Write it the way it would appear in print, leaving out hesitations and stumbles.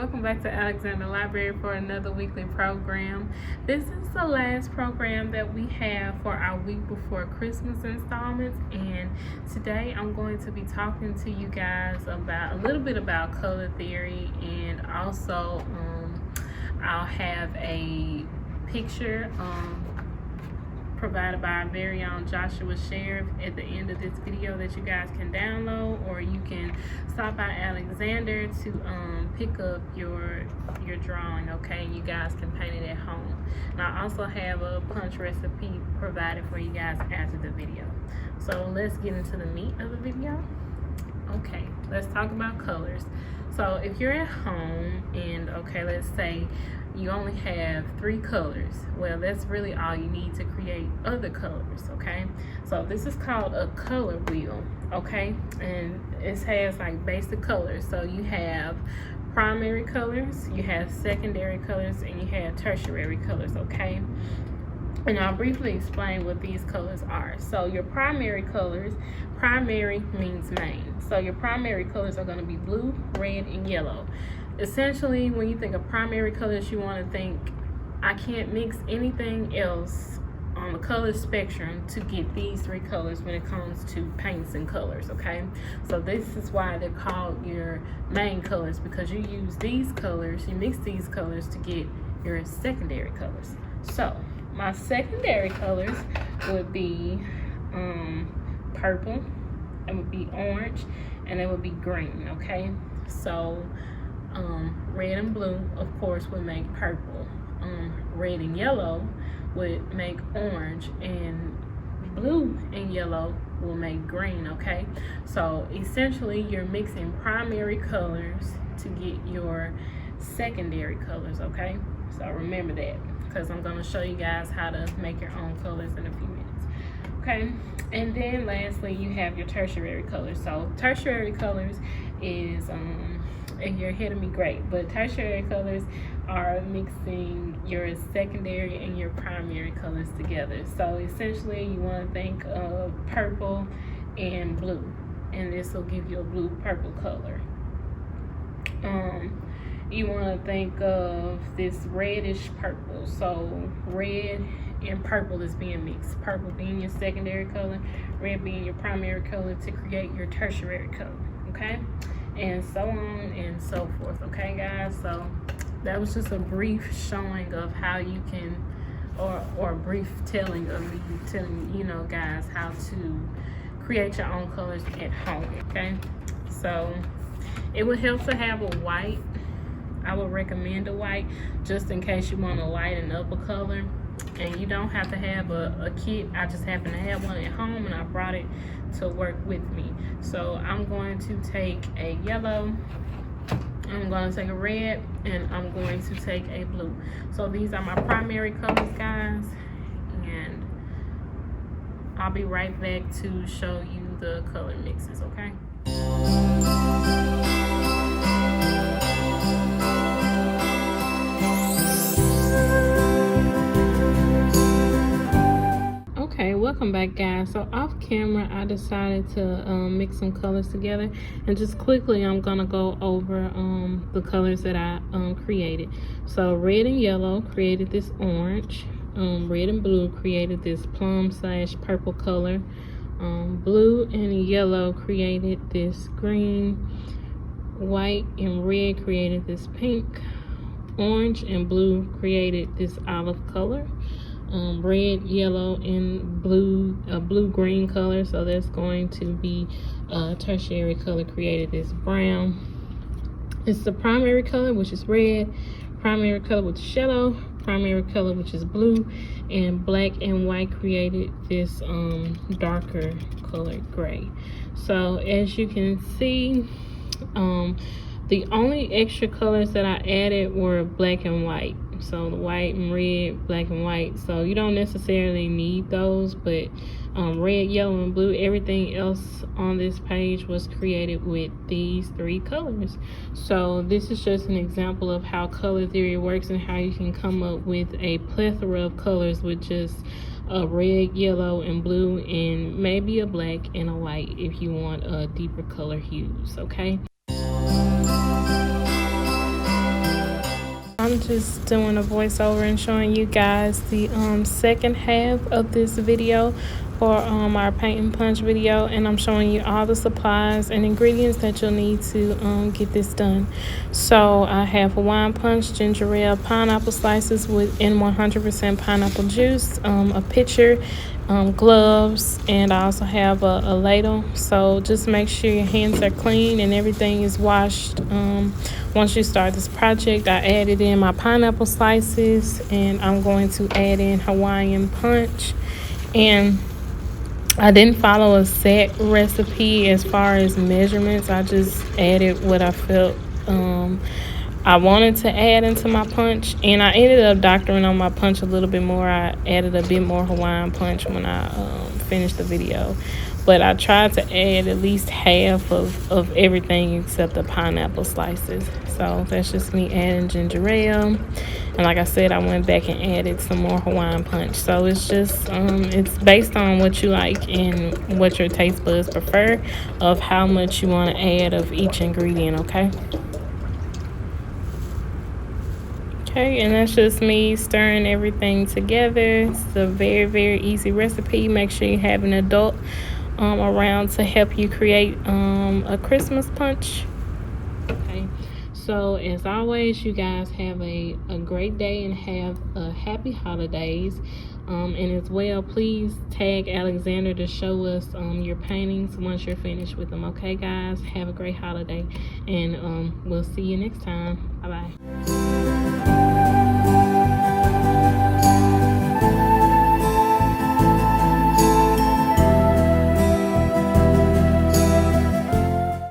welcome back to Alexander Library for another weekly program. This is the last program that we have for our week before Christmas installments, and today I'm going to be talking to you guys about a little bit about color theory, and also I'll have a picture provided by our very own Joshua Sheriff at the end of this video that you guys can download, or you can stop by Alexander to pick up your drawing, okay? You guys can paint it at home. And I also have a punch recipe provided for you guys after the video. So let's get into the meat of the video. Okay, let's talk about colors. So if you're at home and, okay, let's say you only have 3 colors, well, that's really all you need to create other colors, okay? So this is called a color wheel, okay? And it has like basic colors. So you have primary colors, you have secondary colors, and you have tertiary colors, okay? And I'll briefly explain what these colors are. So your primary colors, primary means main. So your primary colors are going to be blue, red, and yellow. Essentially, when you think of primary colors, you want to think, I can't mix anything else on the color spectrum to get these 3 colors when it comes to paints and colors, okay? So this is why they're called your main colors, because you use these colors, you mix these colors to get your secondary colors. So my secondary colors would be purple, it would be orange, and it would be green, okay? So red and blue, of course, would make purple. Red and yellow would make orange, and blue and yellow will make green, okay? So essentially, you're mixing primary colors to get your secondary colors, okay? So remember that, because I'm going to show you guys how to make your own colors in a few minutes, okay? And then lastly, you have your tertiary colors. So tertiary colors is and you're ahead of me, great, but tertiary colors are mixing your secondary and your primary colors together. So essentially, you want to think of purple and blue, and this will give you a blue purple color. You want to think of this reddish purple. So red and purple is being mixed, purple being your secondary color, red being your primary color, to create your tertiary color, okay? And so on and so forth, okay guys? So that was just a brief showing of how you can, or a brief telling of me telling you know guys how to create your own colors at home, okay? So it would help to have a white. I would recommend a white, just in case you want to lighten up a color. And you don't have to have a kit. I just happen to have one at home, and I brought it to work with me. So I'm going to take a yellow, I'm going to take a red, and I'm going to take a blue. So these are my primary colors, guys, and I'll be right back to show you the color mixes, okay? Okay, welcome back guys. So off camera I decided to mix some colors together, and just quickly I'm gonna go over the colors that I created. So red and yellow created this orange, red and blue created this plum / purple color, blue and yellow created this green, white and red created this pink, orange and blue created this olive color, red, yellow, and blue, blue-green color, so that's going to be tertiary color, created this brown. It's the primary color, which is red, primary color, which is yellow, primary color, which is blue, and black and white created this darker color, gray. So as you can see, the only extra colors that I added were black and white. So the white and red, black and white. So you don't necessarily need those, but red, yellow, and blue, everything else on this page was created with these 3 colors. So this is just an example of how color theory works, and how you can come up with a plethora of colors with just a red, yellow, and blue, and maybe a black and a white if you want a deeper color hues, okay? just doing a voiceover and showing you guys the second half of this video for our paint and punch video, and I'm showing you all the supplies and ingredients that you'll need to get this done. So I have Hawaiian punch, ginger ale, pineapple slices in 100% pineapple juice, a pitcher, gloves, and I also have a ladle. So just make sure your hands are clean and everything is washed. Once you start this project, I added in my pineapple slices, and I'm going to add in Hawaiian punch. And I didn't follow a set recipe as far as measurements. I just added what I felt I wanted to add into my punch, and I ended up doctoring on my punch a little bit more. I added a bit more Hawaiian punch when I finished the video, but I tried to add at least half of everything except the pineapple slices. So that's just me adding ginger ale, and like I said, I went back and added some more Hawaiian punch. So it's just it's based on what you like and what your taste buds prefer of how much you want to add of each ingredient. Okay, and that's just me stirring everything together. It's a very, very easy recipe. Make sure you have an adult around to help you create a Christmas punch. Okay, so as always, you guys have a great day and have a happy holidays. And as well, please tag Alexander to show us your paintings once you're finished with them. Okay, guys, have a great holiday, and we'll see you next time. Bye-bye.